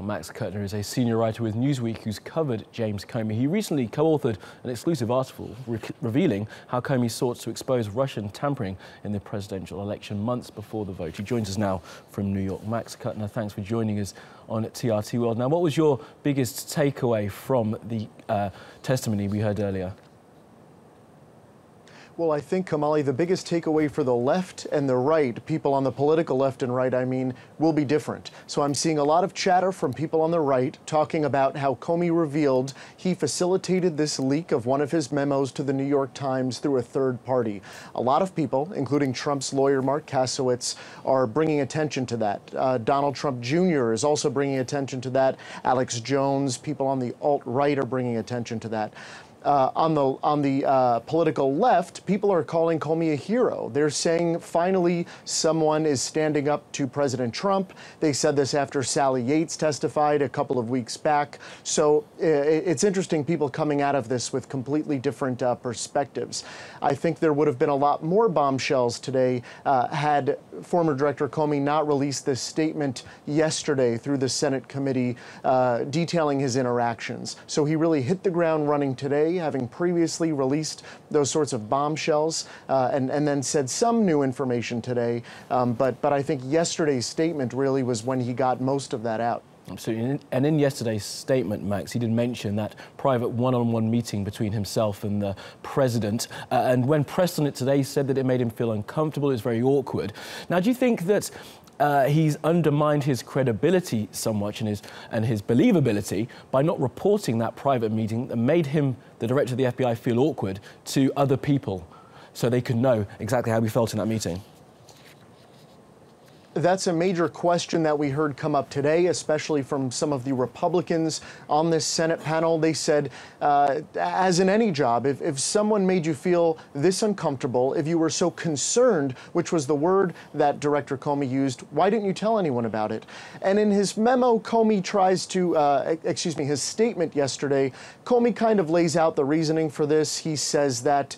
Max Kutner is a senior writer with Newsweek who's covered James Comey. He recently co-authored an exclusive article revealing how Comey sought to expose Russian tampering in the presidential election months before the vote. He joins us now from New York. Max Kutner, thanks for joining us on TRT World. Now, what was your biggest takeaway from the testimony we heard earlier? Well, I think, Kamali, the biggest takeaway for the left and the right, people on the political left and right, I mean, will be different. So I'm seeing a lot of chatter from people on the right talking about how Comey revealed he facilitated this leak of one of his memos to the New York Times through a third party. A lot of people, including Trump's lawyer, Mark Kasowitz, are bringing attention to that. Donald Trump Jr. is also bringing attention to that. Alex Jones, people on the alt-right are bringing attention to that. On the political left, people are calling Comey a hero. They're saying finally someone is standing up to President Trump. They said this after Sally Yates testified a couple of weeks back. So it's interesting, people coming out of this with completely different perspectives. I think there would have been a lot more bombshells today had former Director Comey not released this statement yesterday through the Senate committee detailing his interactions. So he really hit the ground running today, having previously released those sorts of bombshells and then said some new information today. But I think yesterday's statement really was when he got most of that out. Absolutely. And in yesterday's statement, Max, he did mention that private one-on-one meeting between himself and the president. And when pressed on it today, he said that it made him feel uncomfortable. It was very awkward. Now, do you think that he's undermined his credibility somewhat and his believability by not reporting that private meeting that made him, the director of the FBI, feel awkward to other people so they could know exactly how he felt in that meeting? That's a major question that we heard come up today, especially from some of the Republicans on this Senate panel. They said, as in any job, if someone made you feel this uncomfortable, if you were so concerned, which was the word that Director Comey used, why didn't you tell anyone about it? And in his memo, Comey tries to, his statement yesterday, Comey kind of lays out the reasoning for this. He says that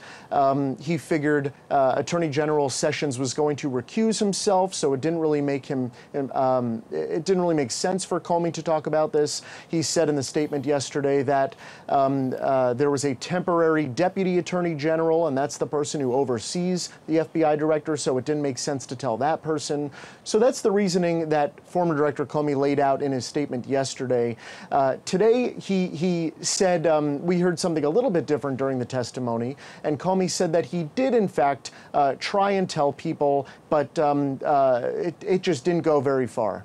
he figured Attorney General Sessions was going to recuse himself, so it didn't really make him, it didn't really make sense for Comey to talk about this. He said in the statement yesterday that there was a temporary deputy attorney general, and that's the person who oversees the FBI director, so it didn't make sense to tell that person. So that's the reasoning that former Director Comey laid out in his statement yesterday. Today, he said, we heard something a little bit different during the testimony, and Comey said that he did, in fact, try and tell people, but it just didn't go very far.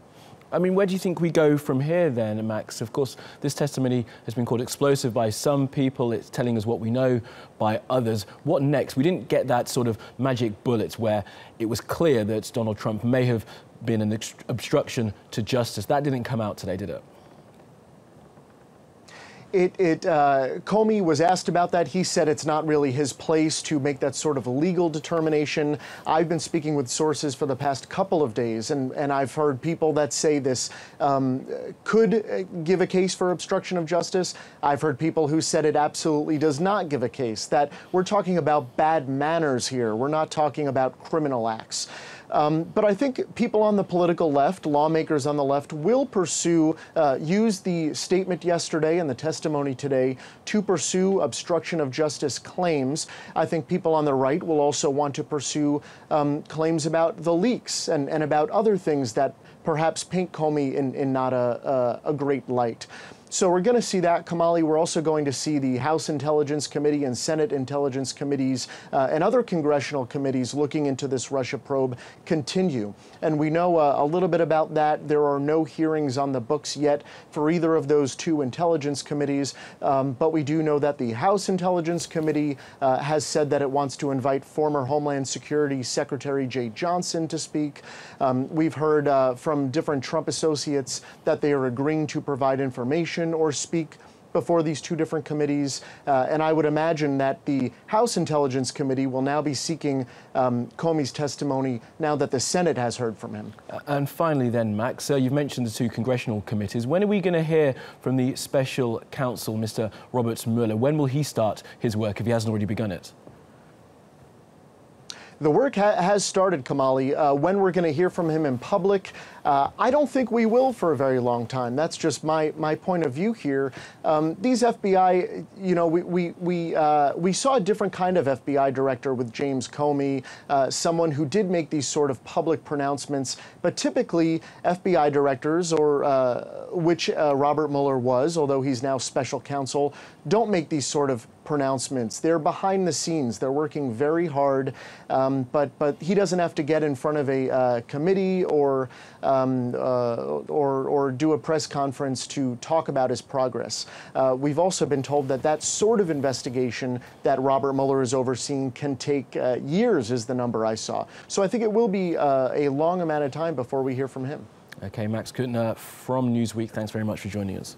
I mean, where do you think we go from here then, Max? Of course, this testimony has been called explosive by some people. It's telling us what we know by others. What next? We didn't get that sort of magic bullet where it was clear that Donald Trump may have been an obstruction to justice. That didn't come out today, did it? Comey was asked about that. He said it's not really his place to make that sort of legal determination. I've been speaking with sources for the past couple of days, and I've heard people that say this could give a case for obstruction of justice. I've heard people who said it absolutely does not give a case, that we're talking about bad manners here. We're not talking about criminal acts. But I think people on the political left, lawmakers on the left, will pursue, use the statement yesterday and the testimony today to pursue obstruction of justice claims. I think people on the right will also want to pursue claims about the leaks and about other things that perhaps paint Comey in not a great light. So we're going to see that, Kamali. We're also going to see the House Intelligence Committee and Senate Intelligence Committees and other congressional committees looking into this Russia probe continue. And we know a little bit about that. There are no hearings on the books yet for either of those two intelligence committees. But we do know that the House Intelligence Committee has said that it wants to invite former Homeland Security Secretary Jeh Johnson to speak. We've heard from different Trump associates that they are agreeing to provide information or speak before these two different committees. And I would imagine that the House Intelligence Committee will now be seeking Comey's testimony now that the Senate has heard from him. And finally then, Max, you've mentioned the two congressional committees. When are we going to hear from the special counsel, Mr. Robert Mueller? When will he start his work if he hasn't already begun it? The work has started, Kamali. When we're going to hear from him in public, I don't think we will for a very long time. That's just my point of view here. These FBI, you know, we saw a different kind of FBI director with James Comey, someone who did make these sort of public pronouncements. But typically, FBI directors, or which Robert Mueller was, although he's now special counsel, don't make these sort of pronouncements. They're behind the scenes. They're working very hard, but he doesn't have to get in front of a committee or do a press conference to talk about his progress. We've also been told that that sort of investigation that Robert Mueller is overseeing can take years, is the number I saw. So I think it will be a long amount of time before we hear from him. Okay, Max Kutner from Newsweek, thanks very much for joining us.